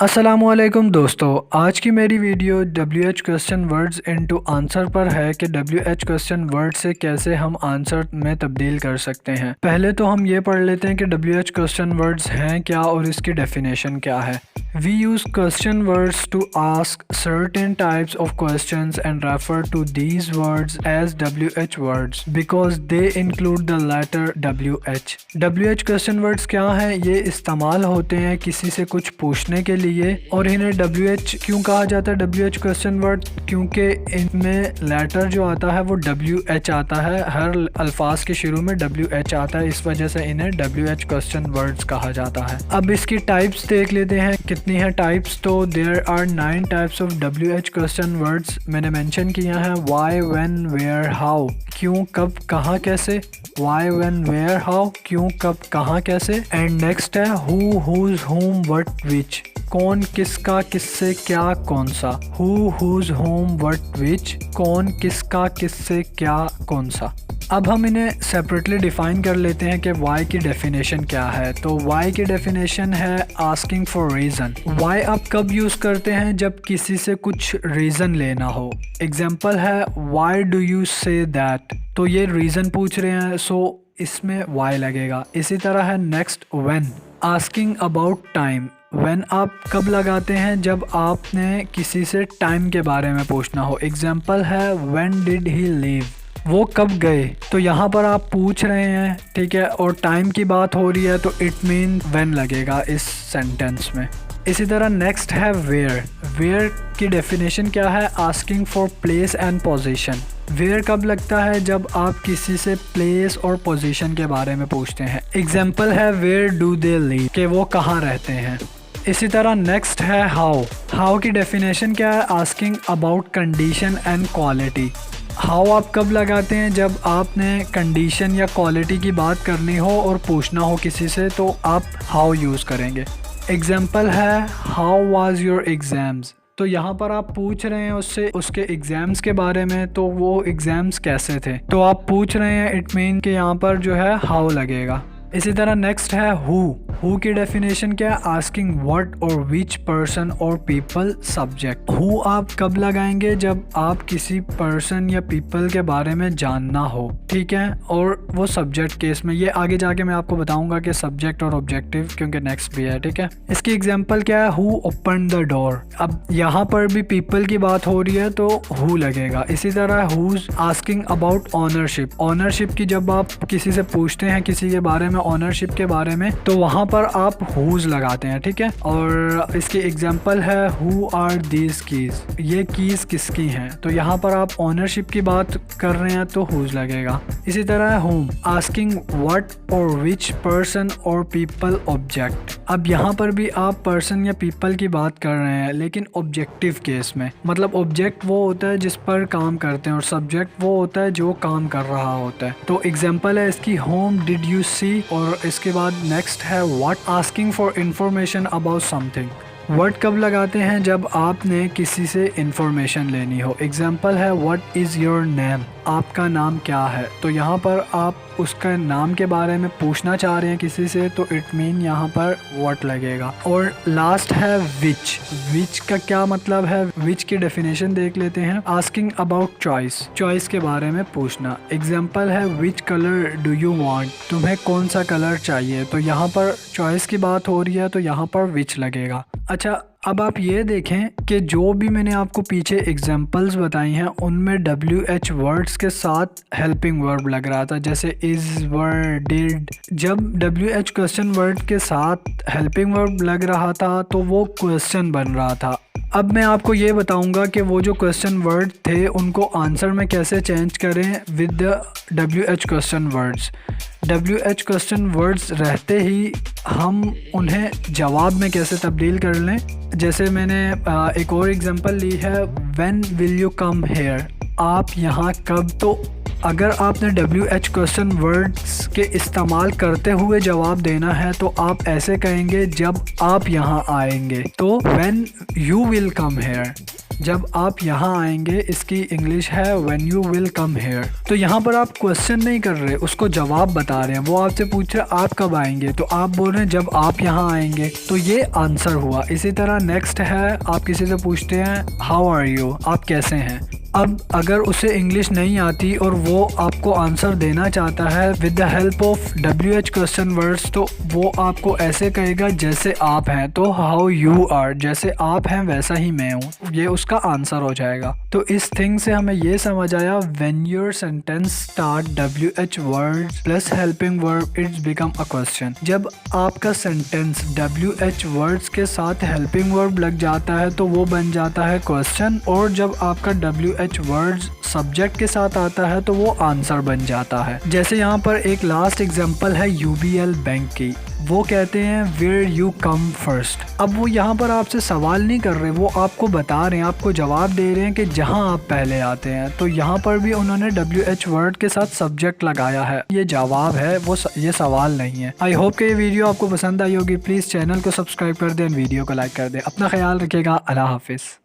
अस्सलामुअलैकुम दोस्तों, आज की मेरी video WH question words into answer पर है कि WH क्वेश्चन वर्ड से कैसे हम आंसर में तब्दील कर सकते हैं। पहले तो हम ये पढ़ लेते हैं कि WH क्वेश्चन वर्ड्स हैं क्या और इसकी डेफिनेशन क्या है। We use question words to ask certain types of questions and refer to these words as WH words because they include the letter WH. WH question words क्या है? ये इस्तेमाल होते हैं किसी से कुछ पूछने के लिए और इन्हें WH क्यों कहा जाता है WH question word? क्योंकि इनमें लेटर जो आता है वो WH आता है, हर अल्फाज के शुरू में WH आता है, इस वजह से इन्हें WH question words कहा जाता है। अब इसकी टाइप्स देख लेते हैं कितनी है टाइप्स। तो there are 9 types of WH question words मैंने मेंशन किया है। व्हाई, व्हेन, वेयर, हाउ, क्यों, कब, कहाँ, कैसे। व्हाई, व्हेन, वेयर, हाउ, क्यों, कब, कहाँ, कैसे। एंड नेक्स्ट है हु, हुज, हुम, व्हाट, व्हिच, कौन, किसका, किससे, क्या, कौन सा। हु, हुज, हुम, व्हाट, व्हिच, कौन, किसका, किससे, क्या, कौन सा। अब हम इन्हें सेपरेटली डिफ़ाइन कर लेते हैं कि वाई की डेफिनेशन क्या है। तो वाई की डेफिनेशन है आस्किंग फॉर रीज़न। वाई आप कब यूज़ करते हैं? जब किसी से कुछ रीज़न लेना हो। एग्जांपल है why do you say that, तो ये रीज़न पूछ रहे हैं, सो इसमें वाई लगेगा। इसी तरह है next when, asking about time. When आप कब लगाते हैं? जब आपने किसी से टाइम के बारे में पूछना हो। एग्जांपल है व्हेन डिड ही लीव, वो कब गए, तो यहाँ पर आप पूछ रहे हैं, ठीक है, और टाइम की बात हो रही है तो इट मीन व्हेन लगेगा इस सेंटेंस में। इसी तरह नेक्स्ट है वेयर। वेयर की डेफिनेशन क्या है? Asking for place and position. Where कब लगता है? जब आप किसी से प्लेस और पोजीशन के बारे में पूछते हैं। एग्जाम्पल है वेयर डू दे लिव, कि वो कहाँ रहते हैं। इसी तरह नेक्स्ट है हाउ। हाउ की डेफिनेशन क्या है? Asking about condition and quality. How आप कब लगाते हैं? जब आपने कंडीशन या क्वालिटी की बात करनी हो और पूछना हो किसी से, तो आप हाउ यूज़ करेंगे। एग्जाम्पल है हाउ वाज योर एग्ज़ाम्स, तो यहाँ पर आप पूछ रहे हैं उससे उसके एग्ज़ाम्स के बारे में, तो वो एग्ज़ाम्स कैसे थे, तो आप पूछ रहे हैं, इट मीन कि यहाँ पर जो है हाउ लगेगा। इसी तरह नेक्स्ट है हु की डेफिनेशन क्या है? आस्किंग व्हाट और विच पर्सन और पीपल सब्जेक्ट। हु आप कब लगाएंगे? जब आप किसी पर्सन या पीपल के बारे में जानना हो, ठीक है, और वो सब्जेक्ट केस में। ये आगे जाके मैं आपको बताऊंगा कि सब्जेक्ट और ऑब्जेक्टिव, क्योंकि नेक्स्ट भी है, ठीक है। इसकी एग्जांपल क्या है? Who open the door. अब यहाँ पर भी पीपल की बात हो रही है तो हु लगेगा। इसी तरह whose asking about ownership. Ownership की जब आप किसी से पूछते हैं किसी के बारे में, ऑनरशिप के बारे में, तो वहाँ पर आप हुज लगाते हैं, ठीक है। और इसकी एग्जांपल है हु आर दीज कीज, ये कीज किसकी हैं, तो यहाँ पर आप ऑनरशिप की बात कर रहे हैं तो हुज लगेगा। इसी तरह होम, आस्किंग व्हाट और विच पर्सन और पीपल ऑब्जेक्ट। अब यहाँ पर भी आप पर्सन या पीपल की बात कर रहे हैं, लेकिन ऑब्जेक्टिव केस में। मतलब ऑब्जेक्ट वो होता है जिस पर काम करते हैं और सब्जेक्ट वो होता है जो काम कर रहा होता है। तो एग्जांपल है इसकी होम डिड यू सी, और इसके बाद नेक्स्ट है what, asking for information about something. Word कब लगाते हैं? जब आपने किसी से इंफॉर्मेशन लेनी हो। एग्जाम्पल है व्हाट इज़ योर नेम, आपका नाम क्या है, तो यहाँ पर आप उसका नाम के बारे में पूछना चाह रहे हैं किसी से, तो इट मीन यहाँ पर व्हाट लगेगा। और लास्ट है विच। विच का क्या मतलब है? विच की डेफिनेशन देख लेते हैं। आस्किंग अबाउट चॉइस, चॉइस के बारे में पूछना। एग्जाम्पल है which colour do you want, तुम्हें कौन सा कलर चाहिए, तो यहाँ पर चॉइस की बात हो रही है तो यहाँ पर विच लगेगा। अच्छा, अब आप ये देखें कि जो भी मैंने आपको पीछे एग्जांपल्स बताई हैं उनमें WH वर्ड्स के साथ हेल्पिंग वर्ब लग रहा था, जैसे इज़, वर, डिड। जब WH क्वेश्चन वर्ड के साथ हेल्पिंग वर्ब लग रहा था तो वो क्वेश्चन बन रहा था। अब मैं आपको ये बताऊंगा कि वो जो क्वेश्चन वर्ड थे उनको आंसर में कैसे चेंज करें with the WH question words. WH question words रहते ही हम उन्हें जवाब में कैसे तब्दील कर लें। जैसे मैंने एक और एग्जांपल ली है when will you come here, आप यहाँ कब। तो अगर आपने WH क्वेश्चन वर्ड्स के इस्तेमाल करते हुए जवाब देना है तो आप ऐसे कहेंगे जब आप यहाँ आएंगे, तो when you will come here. जब आप यहाँ आएंगे, इसकी इंग्लिश है when you will come here। तो यहाँ पर आप क्वेश्चन नहीं कर रहे, उसको जवाब बता रहे हैं। वो आपसे पूछ रहे आप कब आएंगे, तो आप बोल रहे हैं जब आप यहाँ आएंगे, तो ये आंसर हुआ। इसी तरह नेक्स्ट है, आप किसी से पूछते हैं हाउ आर यू, आप कैसे हैं। अब अगर उसे इंग्लिश नहीं आती और वो आपको आंसर देना चाहता है with the help of WH question words, तो वो आपको ऐसे कहेगा जैसे आप हैं। तो हाउ यू आर, जैसे आप हैं वैसा ही मैं हूँ, ये उसका आंसर हो जाएगा। तो इस थिंग से हमें ये समझ आया, when your sentence start WH words plus helping verb it's become a question. जब आपका सेंटेंस WH वर्ड्स के साथ हेल्पिंग वर्ब लग जाता है तो वो बन जाता है क्वेश्चन, और जब आपका WH वर्ड्स सब्जेक्ट के साथ आता है तो वो आंसर बन जाता है। जैसे यहाँ पर एक लास्ट एग्जांपल है UBL बैंक की। वो कहते हैं वेयर यू कम फर्स्ट। अब वो यहाँ पर आपसे सवाल नहीं कर रहे, वो आपको बता रहे हैं, आपको जवाब दे रहे हैं कि जहाँ आप पहले आते हैं। तो यहाँ पर भी उन्होंने WH वर्ड के साथ सब्जेक्ट लगाया है, ये जवाब है, वो ये सवाल नहीं है। आई होप कि ये वीडियो आपको पसंद आई होगी। प्लीज़ चैनल को सब्सक्राइब कर दें, वीडियो को लाइक कर दें। अपना ख्याल रखिएगा। अल्लाह हाफिज़।